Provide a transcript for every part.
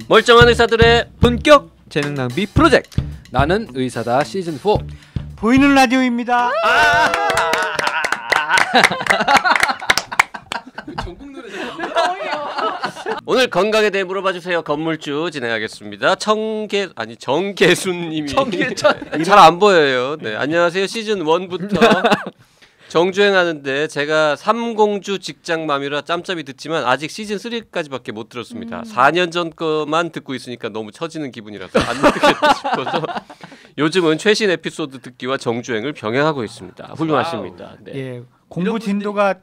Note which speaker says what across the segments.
Speaker 1: 멀쩡한 의사들의
Speaker 2: 본격 재능 낭비 프로젝트
Speaker 3: 나는 의사다 시즌 4
Speaker 4: 보이는 라디오입니다.
Speaker 3: 전국 노래잖아.
Speaker 1: 오늘 건강에 대해 물어봐주세요. 건물주 진행하겠습니다. 정계순님이 잘 안 보여요. 네, 안녕하세요. 시즌 1부터 정주행하는데 제가 삼공주 직장맘이라 짬짬이 듣지만 아직 시즌 3까지밖에 못 들었습니다. 4년 전 거만 듣고 있으니까 너무 처지는 기분이라서 안 듣겠다 싶어서 요즘은 최신 에피소드 듣기와 정주행을 병행하고 있습니다. 훌륭하십니다. 네.
Speaker 4: 예, 공부 진도가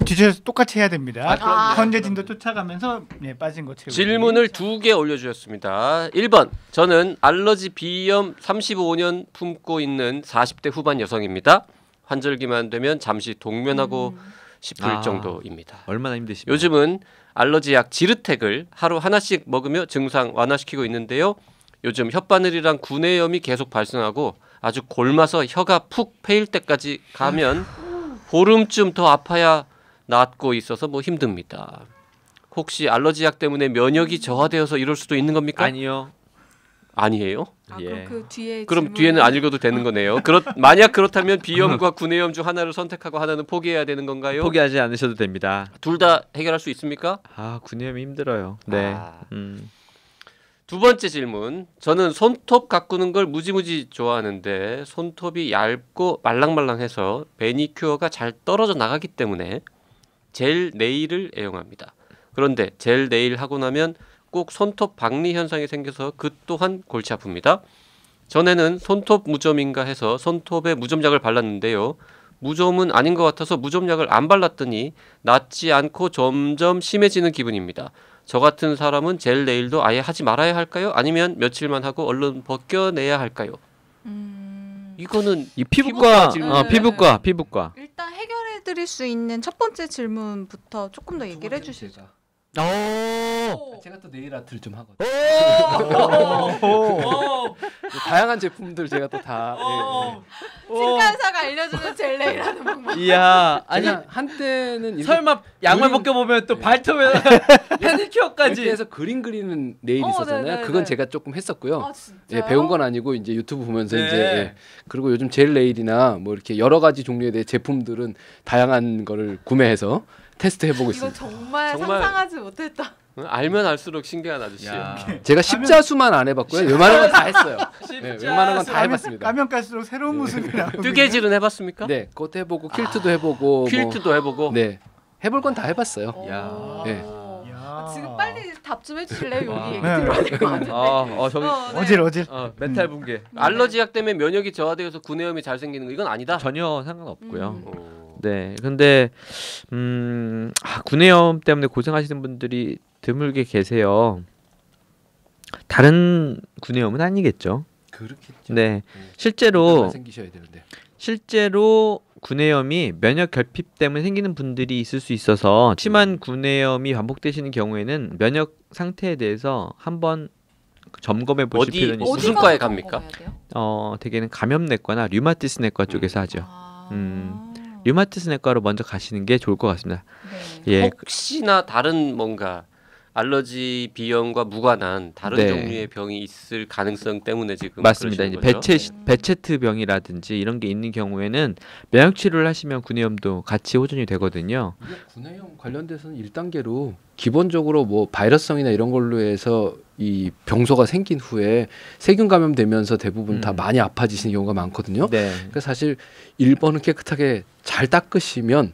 Speaker 4: 뒤쳐서 똑같이 해야 됩니다. 현재 진도 쫓아가면서 빠진 거 채우기.
Speaker 1: 질문을 2개 올려주셨습니다. 1번, 저는 알러지 비염 35년 품고 있는 40대 후반 여성입니다. 환절기만 되면 잠시 동면하고 싶을 정도입니다.
Speaker 2: 얼마나 힘드십니까?
Speaker 1: 요즘은 알러지약 지르텍을 하루 하나씩 먹으며 증상 완화시키고 있는데요. 요즘 혓바늘이랑 구내염이 계속 발생하고 아주 골마서 혀가 푹 패일 때까지 가면 보름쯤 더 아파야 낫고 있어서 뭐 힘듭니다. 혹시 알러지약 때문에 면역이 저하되어서 이럴 수도 있는 겁니까?
Speaker 2: 아니요.
Speaker 1: 아니에요?
Speaker 5: 그럼 그 뒤에
Speaker 1: 그럼 뒤에는 안 읽어도 되는 거네요. 만약 그렇다면 비염과 구내염 중 하나를 선택하고 하나는 포기해야 되는 건가요?
Speaker 2: 포기하지 않으셔도 됩니다.
Speaker 1: 둘 다 해결할 수 있습니까?
Speaker 2: 구내염이 힘들어요. 네.
Speaker 1: 두 번째 질문. 저는 손톱 가꾸는 걸 무지무지 좋아하는데 손톱이 얇고 말랑말랑해서 매니큐어가 잘 떨어져 나가기 때문에 젤 네일을 애용합니다. 그런데 젤 네일 하고 나면 꼭 손톱 박리 현상이 생겨서 그 또한 골치 아픕니다. 전에는 손톱 무좀인가 해서 손톱에 무좀약을 발랐는데요. 무좀은 아닌 것 같아서 무좀약을 안 발랐더니 낫지 않고 점점 심해지는 기분입니다. 저 같은 사람은 젤 네일도 아예 하지 말아야 할까요? 아니면 며칠만 하고 얼른 벗겨내야 할까요? 이거는
Speaker 2: 이 피부과
Speaker 5: 피부과. 일단 해결해드릴 수 있는 첫 번째 질문부터 조금 더 얘기를 해주시죠.
Speaker 3: 제가 또 네일 아트를 좀 하거든요. 다양한 제품들 제가 또 다
Speaker 5: 신간사가 알려주는 젤 네일하는 방법.
Speaker 2: 이야, 아니
Speaker 3: 한때는
Speaker 2: 설마 양말 벗겨보면 또 발톱에 페디큐어까지
Speaker 3: 이렇게 해서 그림 그리는 네일 있었잖아요.
Speaker 5: 네네네.
Speaker 3: 그건 제가 조금 했었고요.
Speaker 5: 진짜요?
Speaker 3: 배운 건 아니고 이제 유튜브 보면서 이제 그리고 요즘 젤 네일이나 뭐 이렇게 여러 가지 종류의 제품들은 다양한 거를 구매해서 테스트 해보고
Speaker 5: 이거
Speaker 3: 있습니다.
Speaker 5: 정말 상상하지 못했다.
Speaker 1: 알면 알수록 신기한 아저씨예요.
Speaker 3: 제가 십자수만 안 해봤고요. 웬만한 건 다 했어요. 웬만한 건 다 해봤습니다.
Speaker 4: 가면 갈수록 새로운 모습이 나오고.
Speaker 1: 뜨개질은 해봤습니까?
Speaker 3: 네, 그것도 해보고 퀼트도 해보고
Speaker 1: 퀼트도 해보고.
Speaker 3: 네, 해볼 건 다 해봤어요.
Speaker 1: 네.
Speaker 5: 지금 빨리 답 좀 해주실래요? 여기 얘기 들어야 될 것 같은데.
Speaker 4: 어질.
Speaker 2: 멘탈 붕괴.
Speaker 1: 알러지약 때문에 면역이 저하되어서 구내염이 잘 생기는 거 이건 아니다.
Speaker 2: 전혀 상관없고요. 네, 근데 구내염 때문에 고생하시는 분들이 드물게 계세요. 다른 구내염은 아니겠죠.
Speaker 3: 그렇겠죠.
Speaker 2: 네, 실제로
Speaker 3: 생기셔야 되는데.
Speaker 2: 실제로 구내염이 면역 결핍 때문에 생기는 분들이 있을 수 있어서 심한 구내염이 반복되시는 경우에는 면역 상태에 대해서 한번 점검해 보실 필요는 있습니다.
Speaker 1: 무슨 과에 갑니까?
Speaker 2: 대개는 감염내과나 류마티스 내과 쪽에서 하죠. 류마티스 내과로 먼저 가시는 게 좋을 것 같습니다.
Speaker 1: 예. 혹시나 다른 뭔가 알러지 비염과 무관한 다른 종류의 병이 있을 가능성 때문에 지금
Speaker 2: 맞습니다. 이제 베체트 병이라든지 이런 게 있는 경우에는 면역 치료를 하시면 구내염도 같이 호전이 되거든요.
Speaker 3: 구내염 관련돼서는 1단계로 기본적으로 뭐 바이러스성이나 이런 걸로 해서 이 병소가 생긴 후에 세균 감염되면서 대부분 다 많이 아파지시는 경우가 많거든요. 그래서 사실 1번은 깨끗하게 잘 닦으시면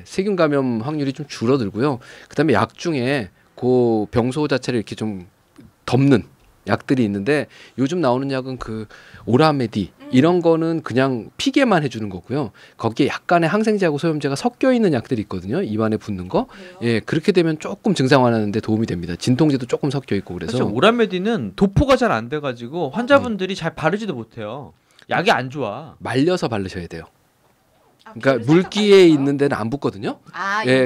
Speaker 3: 세균 감염 확률이 좀 줄어들고요. 그다음에 약 중에 그 병소 자체를 이렇게 좀 덮는 약들이 있는데 요즘 나오는 약은 그 오라메디 이런 거는 그냥 피게만 해주는 거고요. 거기에 약간의 항생제하고 소염제가 섞여 있는 약들이 있거든요. 입안에 붙는 거. 그렇게 되면 조금 증상 완화하는데 도움이 됩니다. 진통제도 조금 섞여 있고 그래서.
Speaker 2: 사실 오라메디는 도포가 잘 안 돼가지고 환자분들이 잘 바르지도 못해요. 약이 안 좋아.
Speaker 3: 말려서 바르셔야 돼요. 그러니까 물기에 있는 데는 안 붙거든요.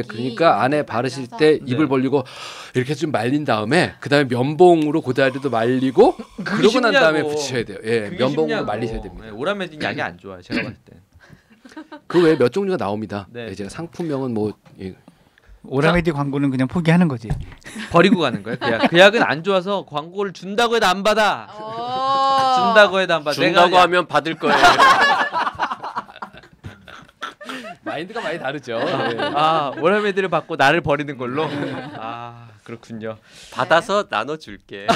Speaker 3: 그러니까 안에 바르실 때 입을 벌리고 이렇게 좀 말린 다음에 그다음에 면봉으로 고다리도 말리고 그러고 난 다음에 붙이셔야 돼요. 면봉으로 말리셔야 됩니다.
Speaker 2: 오라메딘 약이 안 좋아요. 제가 봤을 때.
Speaker 3: 그 외에 몇 종류가 나옵니다. 제가 상품명은 뭐
Speaker 4: 오라메디 광고는 그냥 포기하는 거지.
Speaker 2: 버리고 가는 거예요. 그 약은 안 좋아서 광고를 준다고 해도 안 받아. 준다고 해도 안 받아.
Speaker 1: 준다고 하면 받을 거예요.
Speaker 3: 마인드가 많이 다르죠.
Speaker 2: 오라메디를 받고 나를 버리는 걸로. 그렇군요.
Speaker 1: 받아서 나눠줄게.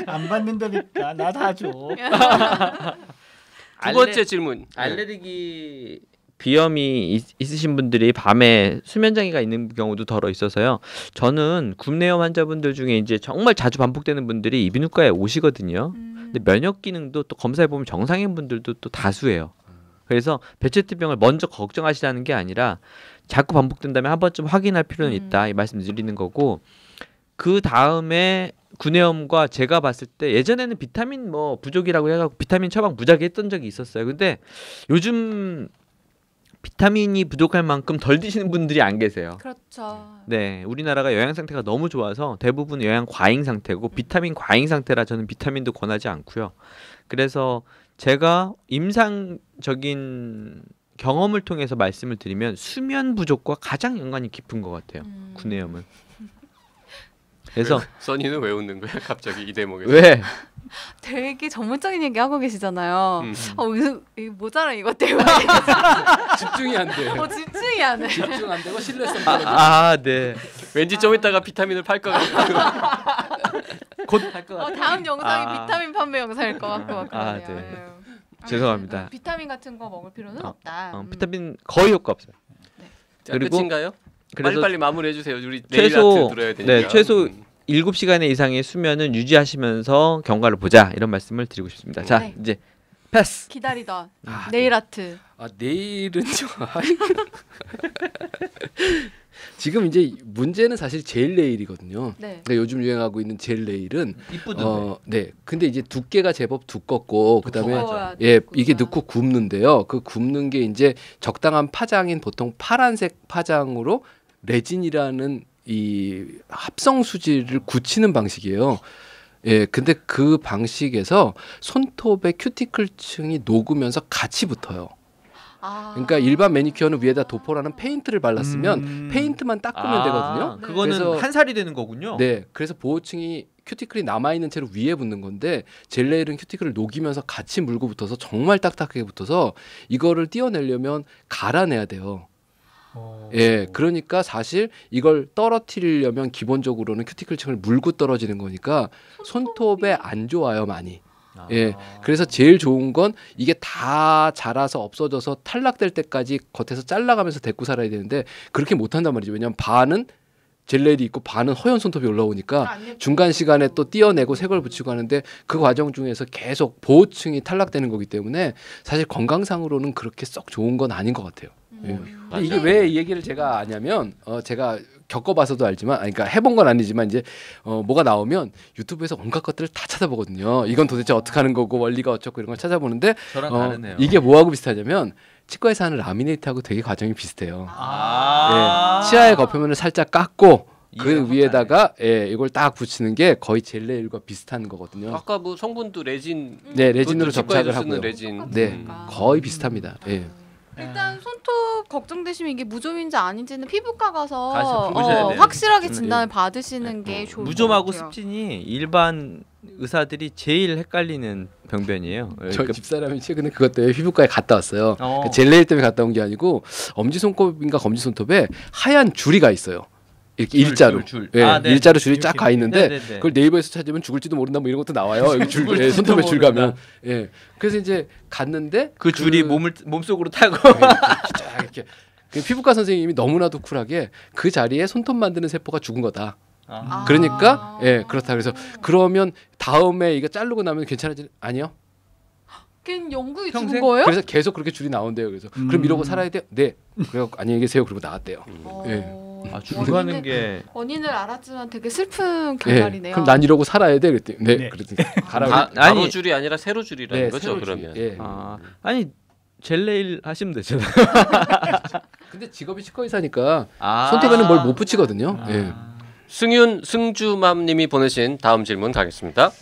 Speaker 4: 안 받는다니까 나 다 줘.
Speaker 1: 두 번째 질문.
Speaker 2: 알레르기 비염이 있으신 분들이 밤에 수면 장애가 있는 경우도 덜어 있어서요. 저는 굽내염 환자분들 중에 이제 정말 자주 반복되는 분들이 이비인후과에 오시거든요. 근데 면역 기능도 또 검사해 보면 정상인 분들도 또 다수예요. 그래서 배체트병을 먼저 걱정하시라는 게 아니라 자꾸 반복된다면 한 번쯤 확인할 필요는 있다 이 말씀 드리는 거고, 그 다음에 구내염과 제가 봤을 때 예전에는 비타민 부족이라고 해갖고 비타민 처방 무작위 했던 적이 있었어요. 근데 요즘 비타민이 부족할 만큼 덜 드시는 분들이 안 계세요.
Speaker 5: 그렇죠.
Speaker 2: 네, 우리나라가 영양 상태가 너무 좋아서 대부분 영양 과잉 상태고 비타민 과잉 상태라 저는 비타민도 권하지 않고요. 그래서 제가 임상적인 경험을 통해서 말씀을 드리면 수면 부족과 가장 연관이 깊은 것 같아요. 구내염은. 그래서
Speaker 1: 써니는 왜 웃는 거야? 갑자기 이 대목에서.
Speaker 2: 왜?
Speaker 5: 되게 전문적인 얘기 하고 계시잖아요. 이거 모자라 이것 때문에.
Speaker 3: 집중이 안 돼.
Speaker 5: 집중이 안 돼.
Speaker 3: 집중 안 되고 신뢰성
Speaker 2: 네.
Speaker 1: 왠지 좀 이따가 비타민을 팔 것 같고.
Speaker 2: 곧 할 것 같아요.
Speaker 5: 다음 영상이 비타민 판매 영상일 것 같고 그러네요.
Speaker 2: 네. 죄송합니다.
Speaker 5: 비타민 같은 거 먹을 필요는 없다.
Speaker 2: 비타민 거의 효과 없어요.
Speaker 1: 자, 끝인가요? 빨리 마무리해 주세요. 우리 내일
Speaker 2: 최소
Speaker 1: 아트 들어야 되니까.
Speaker 2: 네, 최소 7시간 이상의 수면은 유지하시면서 경과를 보자 이런 말씀을 드리고 싶습니다. 자,
Speaker 5: 네.
Speaker 2: 이제 패스.
Speaker 5: 기다리던 네일 아트.
Speaker 3: 내일은 좀 지금 이제 문제는 사실 젤 네일이거든요.
Speaker 5: 네.
Speaker 3: 그러니까 요즘 유행하고 있는 젤 네일은
Speaker 2: 이쁘던데.
Speaker 3: 네. 근데 이제 두께가 제법 두껍고 그다음에
Speaker 5: 예,
Speaker 3: 이게 넣고 굽는데요. 그 굽는 게 이제 적당한 파장인 보통 파란색 파장으로 레진이라는 이 합성 수지를 굳히는 방식이에요. 예, 근데 그 방식에서 손톱의 큐티클층이 녹으면서 같이 붙어요. 그러니까 일반 매니큐어는 위에다 도포라는 페인트를 발랐으면 페인트만 닦으면 되거든요.
Speaker 2: 그거는 한 살이 되는 거군요.
Speaker 3: 네, 그래서 보호층이 큐티클이 남아 있는 채로 위에 붙는 건데 젤 네일은 큐티클을 녹이면서 같이 물고 붙어서 정말 딱딱하게 붙어서 이거를 떼어내려면 갈아내야 돼요. 예, 그러니까 사실 이걸 떨어뜨리려면 기본적으로는 큐티클층을 물고 떨어지는 거니까 손톱에 안 좋아요, 많이. 예, 그래서 제일 좋은 건 이게 다 자라서 없어져서 탈락될 때까지 겉에서 잘라가면서 데리고 살아야 되는데 그렇게 못한단 말이죠. 왜냐하면 반은 젤레일이 있고 반은 허연 손톱이 올라오니까 중간 시간에 또 떼어내고 새 걸 붙이고 하는데 그 과정 중에서 계속 보호층이 탈락되는 거기 때문에 사실 건강상으로는 그렇게 썩 좋은 건 아닌 것 같아요. 예. 이게 왜 이 얘기를 제가 아냐면 제가 겪어봐서도 알지만 그러니까 해본 건 아니지만 이제 뭐가 나오면 유튜브에서 온갖 것들을 다 찾아보거든요. 이건 도대체 어떻게 하는 거고 원리가 어쩌고 이런 걸 찾아보는데
Speaker 2: 저랑 다르네요.
Speaker 3: 이게 뭐하고 비슷하냐면 치과에서 하는 라미네이트하고 되게 과정이 비슷해요. 예, 치아의 겉표면을 살짝 깎고 그 위에다가 이걸 딱 붙이는 게 거의 젤 네일과 비슷한 거거든요.
Speaker 1: 아까 뭐 성분도 레진.
Speaker 3: 네, 레진으로 접착을 하고요.
Speaker 1: 레진.
Speaker 3: 네, 거의 비슷합니다. 예.
Speaker 5: 일단 손톱 걱정되시면 이게 무좀인지 아닌지는 피부과 가서
Speaker 2: 보셔야 돼요.
Speaker 5: 확실하게 진단을 받으시는 게 좋을 것
Speaker 2: 무좀하고
Speaker 5: 같아요.
Speaker 2: 습진이 일반 의사들이 제일 헷갈리는 병변이에요.
Speaker 3: 저희 집사람이 최근에 그것 때문에 피부과에 갔다 왔어요. 그 젤 네일 때문에 갔다 온 게 아니고 엄지손톱인가 검지손톱에 하얀 줄이가 있어요. 이렇게 일자로, 네. 일자로 줄이 쫙 가 있는데 그걸 네이버에서 찾으면 죽을지도 모른다 뭐 이런 것도 나와요. 여기 줄, 손톱에 줄 가면. 예. 그래서 이제 갔는데
Speaker 2: 그 줄이 몸속으로 타고
Speaker 3: 이렇게 그 피부과 선생님이 너무나도 쿨하게 그 자리에 손톱 만드는 세포가 죽은 거다. 그러니까 그렇다. 그래서 그러면 다음에 이거 자르고 나면 괜찮아지는 아니요.
Speaker 5: 걔는 영구히 죽은 거예요?
Speaker 3: 그래서 계속 그렇게 줄이 나온대요. 그래서 그럼 이러고 살아야 돼요? 네. 그래서 안녕히 계세요. 그러고 나왔대요.
Speaker 2: 죽어가는 게
Speaker 5: 원인을 알았지만 되게 슬픈 결말이네요.
Speaker 3: 그럼 난 이러고 살아야 돼. 그랬더니 네. 그랬더니
Speaker 1: 가로 줄이 아니라 세로 줄이라는 거죠.
Speaker 3: 세로
Speaker 1: 그러면.
Speaker 2: 아니 젤 네일 하시면 되잖아요.
Speaker 3: 근데 직업이 치과의사니까 손톱에는 뭘 못 붙이거든요.
Speaker 1: 승주맘님이 보내신 다음 질문 가겠습니다.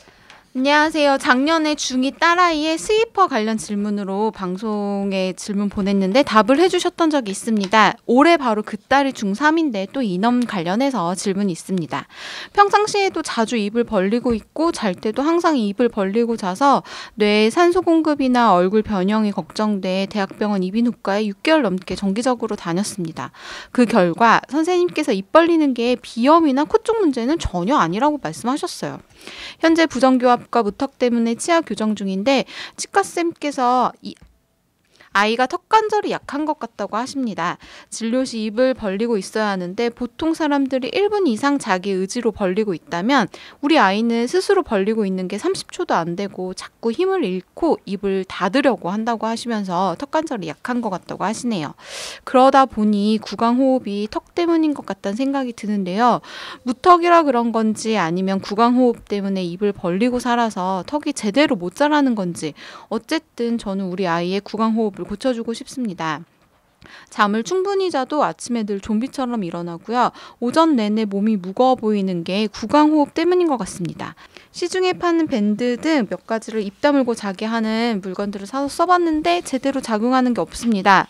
Speaker 5: 안녕하세요. 작년에 중2 딸아이의 스위퍼 관련 질문으로 방송에 질문 보냈는데 답을 해주셨던 적이 있습니다. 올해 바로 그 딸이 중3인데 또 이놈 관련해서 질문이 있습니다. 평상시에도 자주 입을 벌리고 있고 잘 때도 항상 입을 벌리고 자서 뇌에 산소 공급이나 얼굴 변형이 걱정돼 대학병원 이비인후과에 6개월 넘게 정기적으로 다녔습니다. 그 결과 선생님께서 입 벌리는 게 비염이나 코 쪽 문제는 전혀 아니라고 말씀하셨어요. 현재 부정교합과 무턱 때문에 치아 교정 중인데 치과쌤께서 아이가 턱 관절이 약한 것 같다고 하십니다. 진료 시 입을 벌리고 있어야 하는데 보통 사람들이 1분 이상 자기 의지로 벌리고 있다면 우리 아이는 스스로 벌리고 있는 게 30초도 안 되고 자꾸 힘을 잃고 입을 닫으려고 한다고 하시면서 턱 관절이 약한 것 같다고 하시네요. 그러다 보니 구강호흡이 턱 때문인 것 같다는 생각이 드는데요. 무턱이라 그런 건지 아니면 구강호흡 때문에 입을 벌리고 살아서 턱이 제대로 못 자라는 건지 어쨌든 저는 우리 아이의 구강호흡을 고쳐주고 싶습니다. 잠을 충분히 자도 아침에 늘 좀비처럼 일어나고요. 오전 내내 몸이 무거워 보이는 게 구강호흡 때문인 것 같습니다. 시중에 파는 밴드 등 몇 가지를 입 다물고 자게 하는 물건들을 사서 써봤는데 제대로 작용하는 게 없습니다.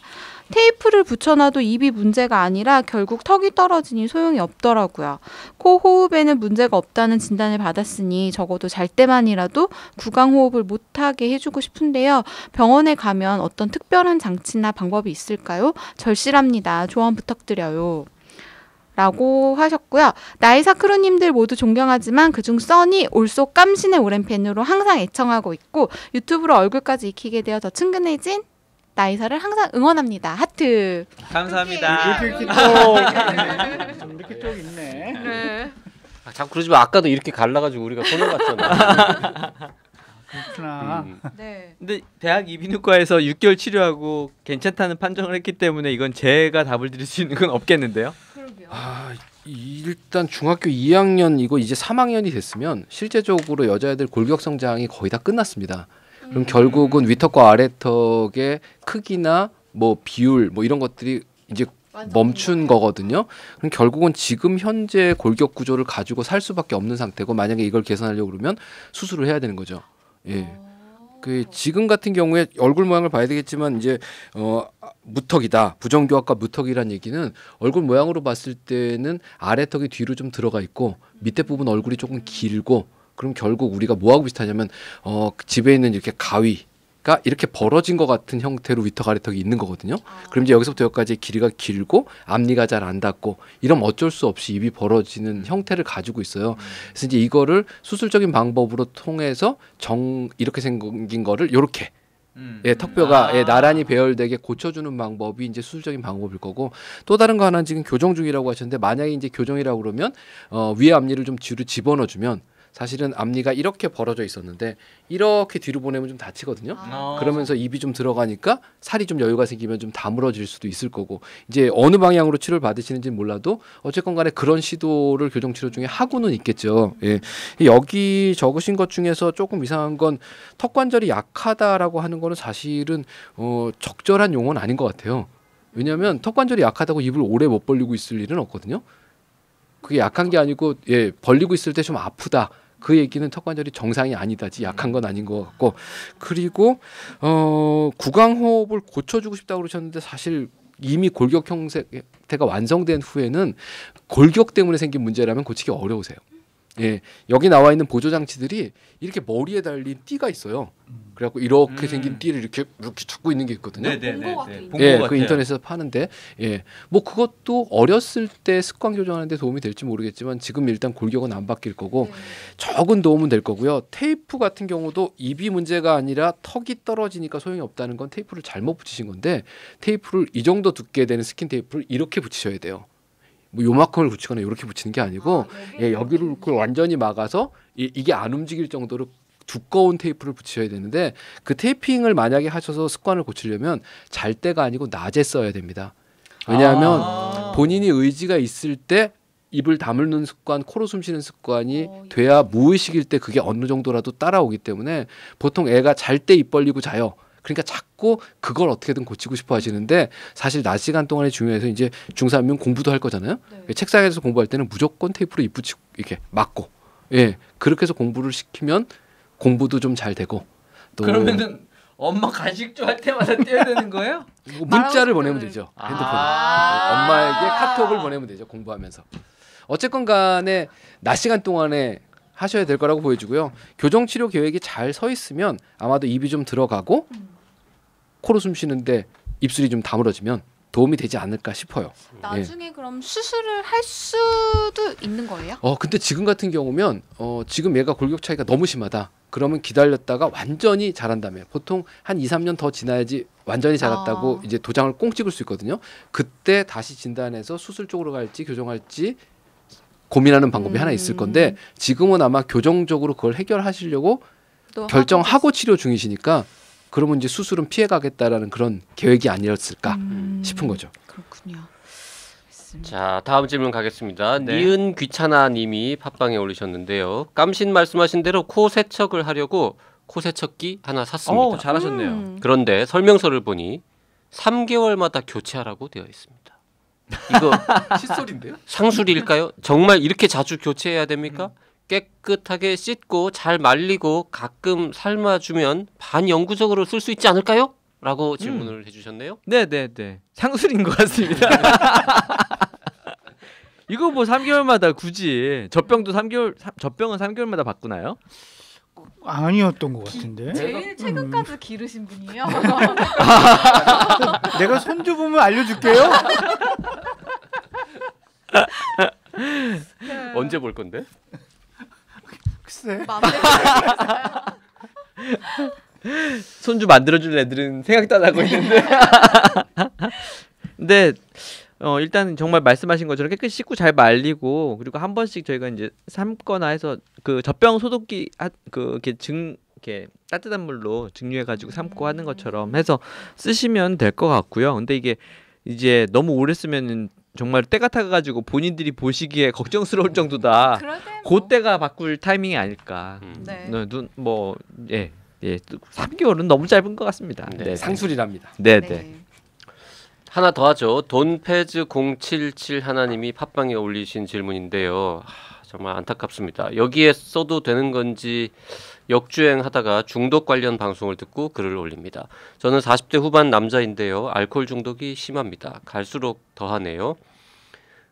Speaker 5: 테이프를 붙여놔도 입이 문제가 아니라 결국 턱이 떨어지니 소용이 없더라고요. 코 호흡에는 문제가 없다는 진단을 받았으니 적어도 잘 때만이라도 구강호흡을 못하게 해주고 싶은데요. 병원에 가면 어떤 특별한 장치나 방법이 있을까요? 절실합니다. 조언 부탁드려요. 라고 하셨고요. 나이사 크루님들 모두 존경하지만 그중 써니 올소 깜신의 오랜 팬으로 항상 애청하고 있고 유튜브로 얼굴까지 익히게 되어 더 친근해진 나이사를 항상 응원합니다. 하트.
Speaker 2: 감사합니다.
Speaker 4: 이렇게 쪽 있네.
Speaker 5: 네.
Speaker 1: 자꾸 그러지 마. 아까도 이렇게 갈라가지고 우리가 손을 갔잖아.
Speaker 4: 그렇구나.
Speaker 5: 네.
Speaker 2: 근데 대학 이비인후과에서 6개월 치료하고 괜찮다는 판정을 했기 때문에 이건 제가 답을 드릴 수 있는 건 없겠는데요.
Speaker 5: 그러게요.
Speaker 3: 일단 중학교 2학년 이거 이제 3학년이 됐으면 실제적으로 여자애들 골격 성장이 거의 다 끝났습니다. 그럼 결국은 위턱과 아래턱의 크기나 뭐 비율 뭐 이런 것들이 이제 멈춘 거거든요. 그럼 결국은 지금 현재 골격 구조를 가지고 살 수밖에 없는 상태고 만약에 이걸 개선하려고 그러면 수술을 해야 되는 거죠. 예. 그 지금 같은 경우에 얼굴 모양을 봐야 되겠지만 이제 무턱이다. 부정교합과 무턱이란 얘기는 얼굴 모양으로 봤을 때는 아래턱이 뒤로 좀 들어가 있고 밑에 부분 얼굴이 조금 길고 그럼 결국 우리가 뭐하고 비슷하냐면 집에 있는 이렇게 가위가 이렇게 벌어진 것 같은 형태로 위턱 아래턱이 있는 거거든요. 그럼 이제 여기서부터 여기까지 길이가 길고 앞니가 잘 안 닿고 이러면 어쩔 수 없이 입이 벌어지는 형태를 가지고 있어요. 그래서 이제 이거를 수술적인 방법으로 통해서 이렇게 생긴 거를 요렇게 예, 턱뼈가 나란히 배열되게 고쳐주는 방법이 이제 수술적인 방법일 거고 또 다른 거 하나는 지금 교정 중이라고 하셨는데 만약에 이제 교정이라고 그러면 위에 앞니를 좀 뒤로 집어넣어주면 사실은 앞니가 이렇게 벌어져 있었는데 이렇게 뒤로 보내면 좀 다치거든요. 그러면서 입이 좀 들어가니까 살이 좀 여유가 생기면 좀 다물어질 수도 있을 거고 이제 어느 방향으로 치료를 받으시는지는 몰라도 어쨌건 간에 그런 시도를 교정 치료 중에 하고는 있겠죠. 예. 여기 적으신 것 중에서 조금 이상한 건 턱 관절이 약하다라고 하는 거는 사실은 적절한 용어는 아닌 것 같아요. 왜냐하면 턱 관절이 약하다고 입을 오래 못 벌리고 있을 일은 없거든요. 그게 약한 게 아니고 벌리고 있을 때 좀 아프다. 그 얘기는 턱 관절이 정상이 아니다지 약한 건 아닌 것 같고 그리고 구강호흡을 고쳐주고 싶다고 그러셨는데 사실 이미 골격 형태가 완성된 후에는 골격 때문에 생긴 문제라면 고치기 어려우세요. 예, 여기 나와 있는 보조 장치들이 이렇게 머리에 달린 띠가 있어요. 그래갖고 이렇게 생긴 띠를 이렇게 잡고 있는 게 있거든요. 예, 그 인터넷에서 파는데, 예, 뭐 그것도 어렸을 때 습관 교정하는데 도움이 될지 모르겠지만 지금 일단 골격은 안 바뀔 거고 적은 도움은 될 거고요. 테이프 같은 경우도 입이 문제가 아니라 턱이 떨어지니까 소용이 없다는 건 테이프를 잘못 붙이신 건데 테이프를 이 정도 두께 되는 스킨 테이프를 이렇게 붙이셔야 돼요. 뭐 요만큼을 붙이거나 이렇게 붙이는 게 아니고 여기를 완전히 막아서 이게 안 움직일 정도로 두꺼운 테이프를 붙여야 되는데 그 테이핑을 만약에 하셔서 습관을 고치려면 잘 때가 아니고 낮에 써야 됩니다. 왜냐하면 본인이 의지가 있을 때 입을 다물는 습관, 코로 숨쉬는 습관이 돼야 무의식일 때 그게 어느 정도라도 따라오기 때문에 보통 애가 잘 때 입 벌리고 자요. 그러니까 자꾸 그걸 어떻게든 고치고 싶어 하시는데 사실 낮 시간 동안이 중요해서 이제 중3이면 공부도 할 거잖아요. 네. 책상에서 공부할 때는 무조건 테이프로 입 붙이고 이렇게 막고 예 그렇게 해서 공부를 시키면 공부도 좀 잘 되고 또
Speaker 2: 그러면은 엄마 간식 좋아할 때마다 떼야 되는 거예요?
Speaker 3: 문자를 보내면 되죠. 핸드폰에. 엄마에게 카톡을 보내면 되죠. 공부하면서. 어쨌건 간에 낮 시간 동안에 하셔야 될 거라고 보여지고요. 교정치료 계획이 잘 서 있으면 아마도 입이 좀 들어가고 코로 숨 쉬는데 입술이 좀 다물어지면 도움이 되지 않을까 싶어요.
Speaker 5: 나중에 그럼 수술을 할 수도 있는 거예요?
Speaker 3: 근데 지금 같은 경우면 지금 얘가 골격 차이가 너무 심하다. 그러면 기다렸다가 완전히 자란다며 보통 한 2, 3년 더 지나야지 완전히 자랐다고 이제 도장을 꽁 찍을 수 있거든요. 그때 다시 진단해서 수술 쪽으로 갈지 교정할지 고민하는 방법이 하나 있을 건데 지금은 아마 교정적으로 그걸 해결하시려고 결정하고 치료 중이시니까 그러면 이제 수술은 피해가겠다라는 그런 계획이 아니었을까 싶은 거죠.
Speaker 5: 그렇군요.
Speaker 1: 자, 다음 질문 가겠습니다. 니은 귀찮아님이 팟빵에 올리셨는데요. 깜신 말씀하신 대로 코 세척을 하려고 코 세척기 하나 샀습니다.
Speaker 2: 잘하셨네요.
Speaker 1: 그런데 설명서를 보니 3개월마다 교체하라고 되어 있습니다. 이거
Speaker 3: 칫솔인데요?
Speaker 1: 상술일까요? 정말 이렇게 자주 교체해야 됩니까? 깨끗하게 씻고 잘 말리고 가끔 삶아주면 반영구적으로 쓸 수 있지 않을까요? 라고 질문을 해주셨네요.
Speaker 2: 네네네. 상술인 것 같습니다. 이거 뭐 3개월마다 굳이 젖병도 3개월 젖병은 3개월마다 바꾸나요?
Speaker 4: 아니었던 것 같은데.
Speaker 5: 제일 최근까지 기르신 분이에요.
Speaker 4: 내가 손주 보면 알려줄게요.
Speaker 1: 언제 볼 건데?
Speaker 4: 글쎄.
Speaker 2: 손주 만들어줄 애들은 생각도 안 하고 있는데. 근데 일단 정말 말씀하신 것처럼 깨끗이 씻고 잘 말리고 그리고 한 번씩 저희가 이제 삶거나 해서 그 젖병 소독기 이렇게 따뜻한 물로 증류해가지고 삶고 하는 것처럼 해서 쓰시면 될 것 같고요. 근데 이게 이제 너무 오래 쓰면은 정말 때가 타가지고 본인들이 보시기에 걱정스러울 정도다. 그때가 바꿀 타이밍이 아닐까.
Speaker 5: 네.
Speaker 2: 예, 3개월은 너무 짧은 것 같습니다.
Speaker 3: 네, 상술이랍니다.
Speaker 2: 네.
Speaker 1: 하나 더 하죠. 돈페즈 077 하나님이 팟빵에 올리신 질문인데요. 정말 안타깝습니다. 여기에 써도 되는 건지 역주행하다가 중독 관련 방송을 듣고 글을 올립니다. 저는 40대 후반 남자인데요. 알코올 중독이 심합니다. 갈수록 더하네요.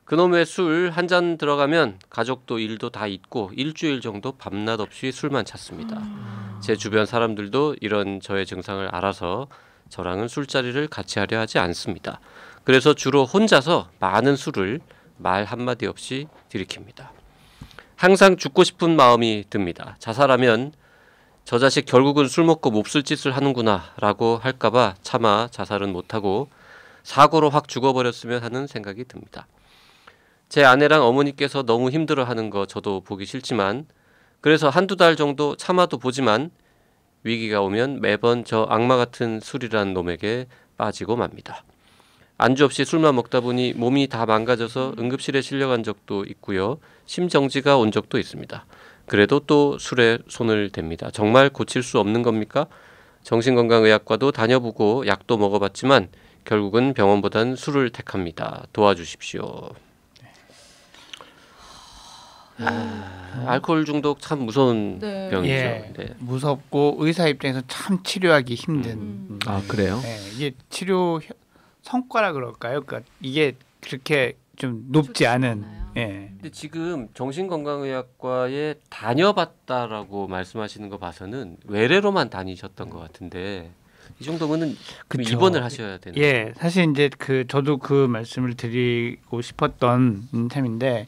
Speaker 1: 그놈의 술 한 잔 들어가면 가족도 일도 다 잊고 일주일 정도 밤낮 없이 술만 찾습니다. 제 주변 사람들도 이런 저의 증상을 알아서 저랑은 술자리를 같이 하려 하지 않습니다. 그래서 주로 혼자서 많은 술을 말 한마디 없이 들이킵니다. 항상 죽고 싶은 마음이 듭니다. 자살하면 저 자식 결국은 술 먹고 몹쓸 짓을 하는구나 라고 할까봐 차마 자살은 못하고 사고로 확 죽어버렸으면 하는 생각이 듭니다. 제 아내랑 어머니께서 너무 힘들어하는 거 저도 보기 싫지만 그래서 한두 달 정도 참아도 보지만 위기가 오면 매번 저 악마 같은 술이란 놈에게 빠지고 맙니다. 안주 없이 술만 먹다 보니 몸이 다 망가져서 응급실에 실려간 적도 있고요. 심정지가 온 적도 있습니다. 그래도 또 술에 손을 댑니다. 정말 고칠 수 없는 겁니까? 정신건강의학과도 다녀보고 약도 먹어봤지만 결국은 병원보단 술을 택합니다. 도와주십시오. 알코올 중독 참 무서운 병이죠.
Speaker 4: 예, 무섭고 의사 입장에서 참 치료하기 힘든.
Speaker 2: 그래요?
Speaker 4: 네, 이게 치료 성과라 그럴까요? 그러니까 이게 그렇게 좀 높지 않은. 예.
Speaker 1: 근데 지금 정신건강의학과에 다녀봤다라고 말씀하시는 거 봐서는 외래로만 다니셨던 것 같은데 이 정도면은 입원을 하셔야 되는.
Speaker 4: 예, 사실 이제 저도 그 말씀을 드리고 싶었던 셈인데.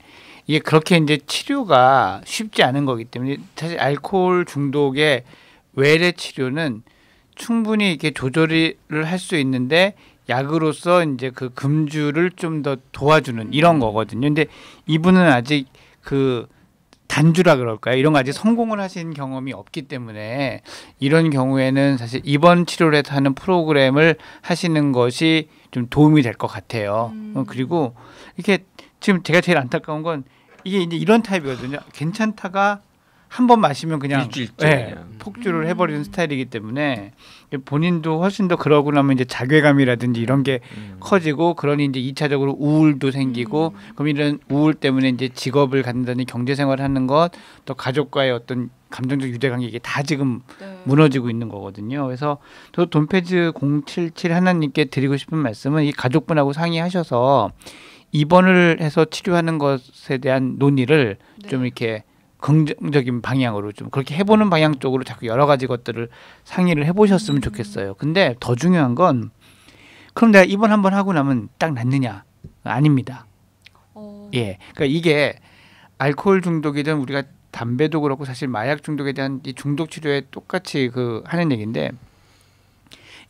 Speaker 4: 이게 그렇게 이제 치료가 쉽지 않은 거기 때문에 사실 알코올 중독의 외래 치료는 충분히 이렇게 조절을 할 수 있는데 약으로서 이제 그 금주를 좀 더 도와주는 이런 거거든요. 근데 이분은 아직 그 단주라 그럴까요? 이런 거 아직 성공을 하신 경험이 없기 때문에 이런 경우에는 사실 입원 치료를 해서 하는 프로그램을 하시는 것이 좀 도움이 될 것 같아요. 그리고 이렇게 지금 제가 제일 안타까운 건 이게 이제 이런 타입이거든요. 괜찮다가 한 번 마시면 그냥 폭주를 해버리는 스타일이기 때문에 본인도 훨씬 더 그러고 나면 이제 자괴감이라든지 이런 게 커지고 그러니 이제 2차적으로 우울도 생기고 그럼 이런 우울 때문에 이제 직업을 갖는다든지 경제생활을 하는 것 또 가족과의 어떤 감정적 유대관계 이게 다 지금
Speaker 5: 네.
Speaker 4: 무너지고 있는 거거든요. 그래서 저 돈페즈 077 하나님께 드리고 싶은 말씀은 이 가족분하고 상의하셔서 입원을 해서 치료하는 것에 대한 논의를
Speaker 5: 네.
Speaker 4: 좀 이렇게 긍정적인 방향으로 좀 그렇게 해보는 방향 쪽으로 자꾸 여러 가지 것들을 상의를 해보셨으면 좋겠어요. 근데 더 중요한 건 그럼 내가 입원 한번 하고 나면 딱 낫느냐? 아닙니다. 예, 그러니까 이게 알코올 중독이든 우리가 담배도 그렇고 사실 마약 중독에 대한 이 중독 치료에 똑같이 그 하는 얘기인데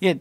Speaker 4: 이게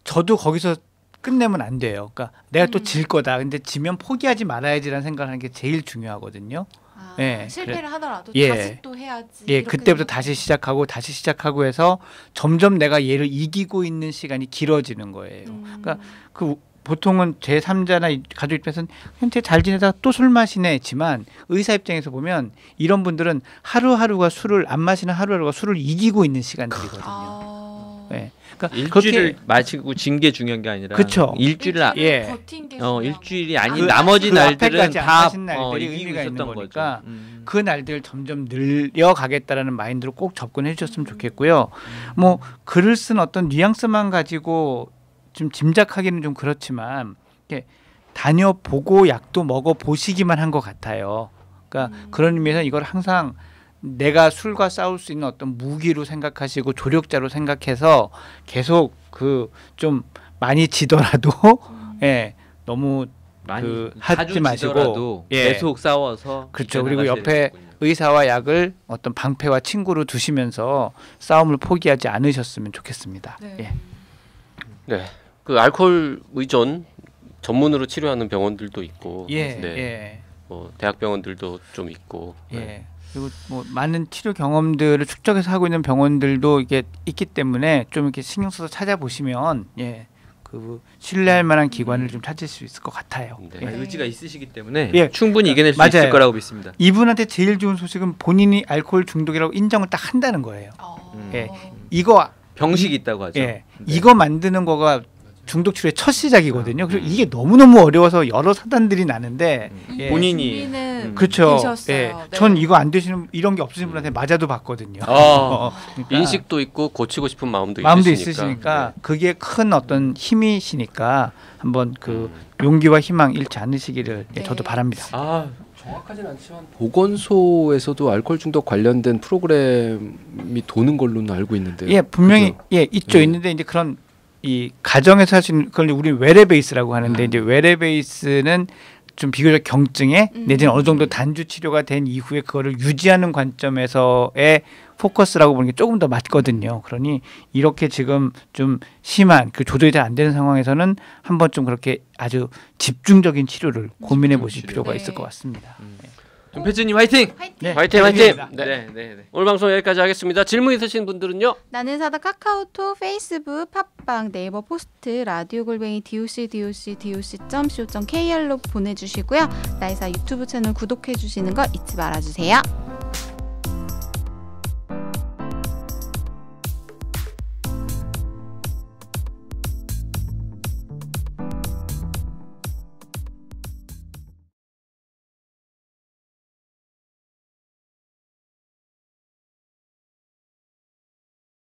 Speaker 4: 저도 거기서 끝내면 안 돼요. 그러니까 내가 또 질 거다. 근데 지면 포기하지 말아야지라는 생각을 하는 게 제일 중요하거든요.
Speaker 5: 아,
Speaker 4: 예,
Speaker 5: 실패를 하더라도
Speaker 4: 예.
Speaker 5: 다시 또 해야지.
Speaker 4: 예,
Speaker 5: 이렇게
Speaker 4: 그때부터
Speaker 5: 생각하고.
Speaker 4: 다시 시작하고 해서 점점 내가 얘를 이기고 있는 시간이 길어지는 거예요. 그러니까 그 보통은 제3자나 가족 입장에서는 현재 잘 지내다가 또 술 마시네지만 의사 입장에서 보면 이런 분들은 하루하루가 술을 안 마시는 하루하루가 술을 이기고 있는 시간들이거든요. 네. 그러니까
Speaker 2: 일주일을 마시고 진 게 중요한 게 아니라
Speaker 4: 그쵸.
Speaker 2: 일주일을
Speaker 4: 예.
Speaker 5: 버틴 게
Speaker 2: 일주일이 아닌
Speaker 4: 그
Speaker 2: 나머지 날들은
Speaker 4: 앞에까지 안
Speaker 2: 다
Speaker 4: 마신 날들이
Speaker 2: 이기고
Speaker 4: 의미가 있는
Speaker 2: 있었던
Speaker 4: 거니까
Speaker 2: 거죠.
Speaker 4: 그 날들을 점점 늘려가겠다라는 마인드로 꼭 접근해 주셨으면 좋겠고요. 뭐 글을 쓴 어떤 뉘앙스만 가지고 좀 짐작하기는 좀 그렇지만 이렇게 다녀보고 약도 먹어보시기만 한 것 같아요. 그러니까 그런 의미에서 이걸 항상 내가 술과 싸울 수 있는 어떤 무기로 생각하시고 조력자로 생각해서 계속 그 좀 많이 지더라도 예, 너무
Speaker 2: 많이
Speaker 4: 그
Speaker 2: 자주
Speaker 4: 하지 마시고
Speaker 2: 지더라도
Speaker 4: 예.
Speaker 2: 계속 싸워서
Speaker 4: 그렇죠. 그리고
Speaker 2: 이겨나가셔야
Speaker 4: 옆에
Speaker 2: 되겠군요.
Speaker 4: 의사와 약을 어떤 방패와 친구로 두시면서 싸움을 포기하지 않으셨으면 좋겠습니다.
Speaker 5: 네.
Speaker 4: 예.
Speaker 1: 네. 그 알코올 의존 전문으로 치료하는 병원들도 있고,
Speaker 4: 예,
Speaker 1: 네.
Speaker 4: 예,
Speaker 1: 뭐 대학병원들도 좀 있고,
Speaker 4: 예.
Speaker 1: 네.
Speaker 4: 그리고 뭐 많은 치료 경험들을 축적해서 하고 있는 병원들도 이게 있기 때문에 좀 이렇게 신경 써서 찾아보시면 예, 그 신뢰할 만한 기관을 좀 찾을 수 있을 것 같아요.
Speaker 1: 네.
Speaker 4: 예.
Speaker 2: 의지가 있으시기 때문에
Speaker 4: 예.
Speaker 2: 충분히 이겨낼 수
Speaker 4: 맞아요.
Speaker 2: 있을 거라고 믿습니다.
Speaker 4: 이분한테 제일 좋은 소식은 본인이 알코올 중독이라고 인정을 딱 한다는 거예요.
Speaker 5: 어.
Speaker 4: 예. 이거
Speaker 2: 병식이 있다고 하죠.
Speaker 4: 예,
Speaker 2: 네.
Speaker 4: 이거 만드는 거가 중독 치료의 첫 시작이거든요. 그리고 이게 너무너무 어려워서 여러 사단들이 나는데
Speaker 5: 이
Speaker 2: 본인이,
Speaker 5: 준비는
Speaker 4: 그렇죠.
Speaker 5: 되셨어요.
Speaker 4: 예.
Speaker 5: 네.
Speaker 4: 전 이거 안 되시는 이런 게 없으신 분한테 맞아도 봤거든요. 그러니까
Speaker 1: 인식도 있고 고치고 싶은 마음도
Speaker 4: 마음도
Speaker 1: 있으시니까.
Speaker 4: 있으시니까 그게 큰 어떤 힘이시니까 한번 그 용기와 희망 잃지 않으시기를 예, 저도
Speaker 5: 네.
Speaker 4: 바랍니다.
Speaker 2: 아,
Speaker 3: 정확하진 않지만 보건소에서도 알코올 중독 관련된 프로그램이 도는 걸로는 알고 있는데요.
Speaker 4: 예, 분명히
Speaker 3: 그죠?
Speaker 4: 예 있죠. 있는데 이제 그런 이 가정에서 하시는 그걸 우리 외래 베이스라고 하는데 이제 외래 베이스는 좀 비교적 경증에 내지는 어느 정도 단주 치료가 된 이후에 그거를 유지하는 관점에서의 포커스라고 보는 게 조금 더 맞거든요. 그러니 이렇게 지금 좀 심한 그 조절이 잘 안 되는 상황에서는 한번 좀 그렇게 아주 집중적인 치료를 고민해 보실
Speaker 2: 치료.
Speaker 4: 필요가
Speaker 5: 네.
Speaker 4: 있을 것 같습니다.
Speaker 2: 돈패즈님 화이팅!
Speaker 5: 화이팅!
Speaker 4: 네.
Speaker 1: 화이팅 화이팅! 네.
Speaker 2: 네, 네, 네.
Speaker 1: 오늘 방송 여기까지 하겠습니다. 질문 있으신 분들은요?
Speaker 5: 나는 사다 카카오톡, 페이스북, 팟빵, 네이버 포스트, 라디오 골뱅이 doc.co.kr로 보내주시고요. 나이사 유튜브 채널 구독해 주시는 거 잊지 말아주세요.